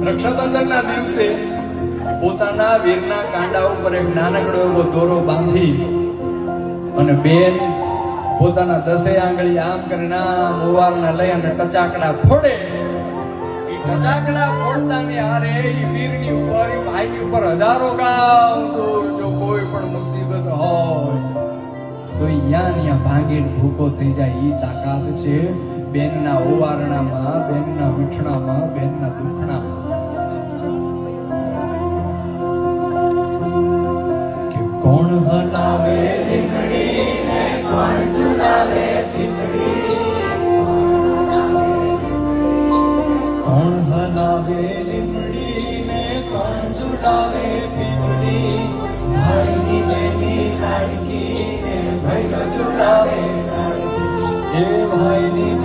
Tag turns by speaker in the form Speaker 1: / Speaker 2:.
Speaker 1: રક્ષાબંધનના દિવસે પોતાના વીરના કાંડા ઉપર એક નાનકડો એવો દોરો બાંધી અને બેન પોતાના 10 આંગળી આમ કરીને મોવારના લઈ અને ટચાકડા ફોડે. એ ટચાકડા ફોડતાની હારે એ વીરની ઉપર એ ભાઈની ઉપર હજારો ગામ દૂર જો કોઈ પણ મુસીબત હોય તો યા ભાંગીને ભૂકો થઈ જાય. ઈ તાકાત છે બેનના ઓવારણામાં, બેનના મીઠણામાં, બેનના દુખણામાં. કે કોણ હલાવે લીમડી ને કોણ ઝુલાવે પીપળી, કોણ હલાવે લીમડી ને કોણ ઝુલાવે પીપળી, ભાઈની બેની લાડકી ને ભાઈનો ઝુલાવે લાડકી. એ ભાઈની